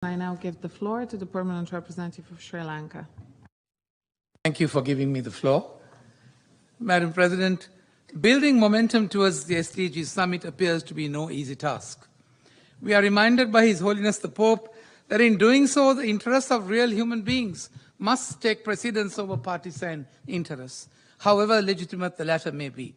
I now give the floor to the Permanent Representative of Sri Lanka. Thank you for giving me the floor. Madam President, building momentum towards the SDG summit appears to be no easy task. We are reminded by His Holiness the Pope that in doing so, the interests of real human beings must take precedence over partisan interests, however legitimate the latter may be.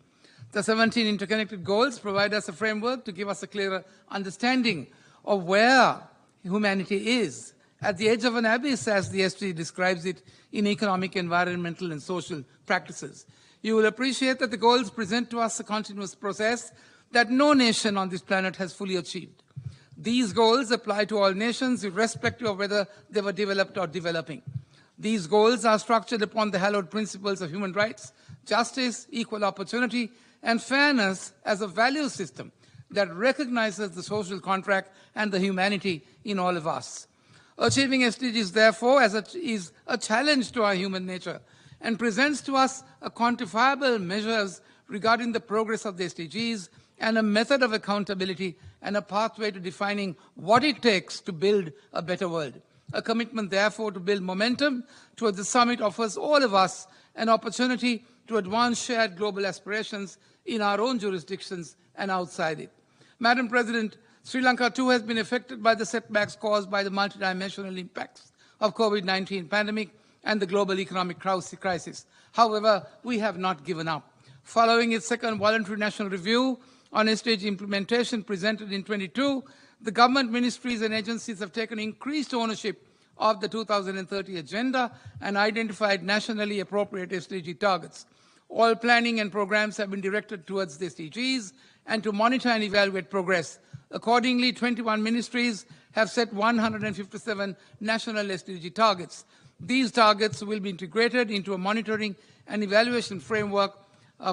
The 17 interconnected goals provide us a framework to give us a clearer understanding of where humanity is, at the edge of an abyss, as the SDG describes it, in economic, environmental, and social practices. You will appreciate that the goals present to us a continuous process that no nation on this planet has fully achieved. These goals apply to all nations, irrespective of whether they were developed or developing. These goals are structured upon the hallowed principles of human rights, justice, equal opportunity, and fairness as a value system that recognizes the social contract and the humanity in all of us. Achieving SDGs, therefore, is a challenge to our human nature and presents to us a quantifiable measures regarding the progress of the SDGs and a method of accountability and a pathway to defining what it takes to build a better world. A commitment, therefore, to build momentum towards the summit offers all of us an opportunity to advance shared global aspirations in our own jurisdictions and outside it. Madam President, Sri Lanka too has been affected by the setbacks caused by the multidimensional impacts of COVID-19 pandemic and the global economic crisis. However, we have not given up. Following its second voluntary national review on SDG implementation presented in 22, the government ministries and agencies have taken increased ownership of the 2030 agenda and identified nationally appropriate SDG targets. All planning and programs have been directed towards the SDGs and to monitor and evaluate progress. Accordingly, 21 ministries have set 157 national SDG targets. These targets will be integrated into a monitoring and evaluation framework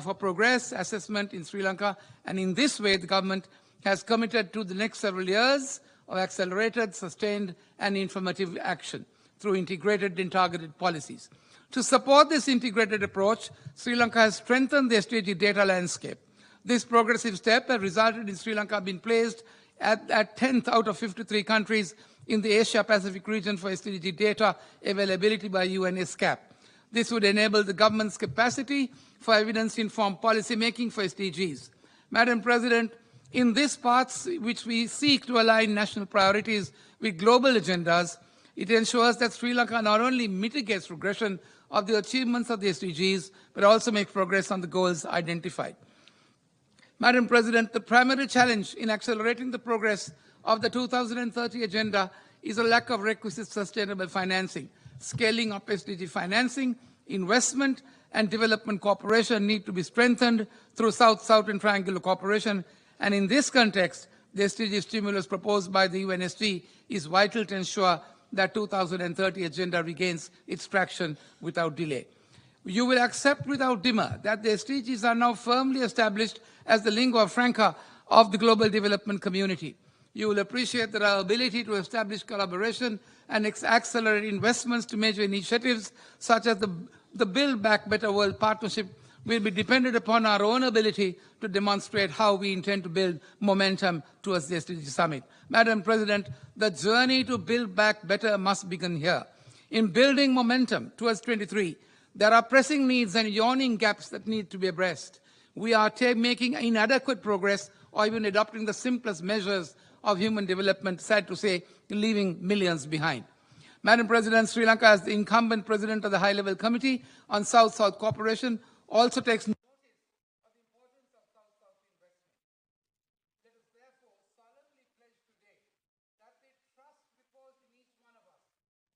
for progress assessment in Sri Lanka, and in this way the government has committed to the next several years of accelerated, sustained and informative action through integrated and targeted policies. To support this integrated approach, Sri Lanka has strengthened the SDG data landscape. This progressive step has resulted in Sri Lanka being placed at 10th out of 53 countries in the Asia-Pacific region for SDG data availability by UNESCAP. This would enable the government's capacity for evidence-informed policy making for SDGs. Madam President, in this path which we seek to align national priorities with global agendas, it ensures that Sri Lanka not only mitigates regression of the achievements of the SDGs, but also makes progress on the goals identified. Madam President, the primary challenge in accelerating the progress of the 2030 agenda is a lack of requisite sustainable financing. Scaling up SDG financing, investment, and development cooperation need to be strengthened through South-South and triangular cooperation. And in this context, the SDG stimulus proposed by the UNSD is vital to ensure that 2030 agenda regains its traction without delay. You will accept without demur that the SDGs are now firmly established as the lingua franca of the global development community. You will appreciate that our ability to establish collaboration and accelerate investments to major initiatives such as the Build Back Better World Partnership will be dependent upon our own ability to demonstrate how we intend to build momentum towards the SDG summit. Madam President, the journey to build back better must begin here. In building momentum towards 23, there are pressing needs and yawning gaps that need to be addressed. We are making inadequate progress or even adopting the simplest measures of human development, sad to say, leaving millions behind. Madam President, Sri Lanka, as the incumbent president of the high-level committee on South-South cooperation, also takes notice of the importance of South-South investment. Let us therefore solemnly pledge today that the trust reposed in each one of us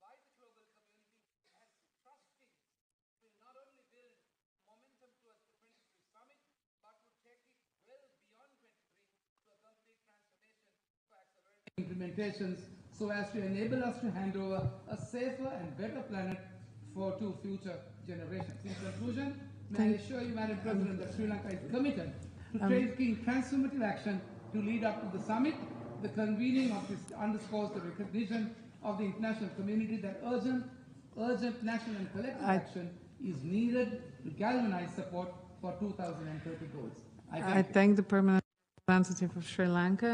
by the global community as trusting will not only build momentum towards the 23 summit, but will take it well beyond 23 to a complete transformation for accelerating implementations so as to enable us to hand over a safer and better planet to future generations. In conclusion, may I assure you, Madam President, that Sri Lanka is committed to taking transformative action to lead up to the summit. The convening of this underscores the recognition of the international community that urgent national and collective action is needed to galvanize support for 2030 goals. I thank the Permanent Representative of Sri Lanka.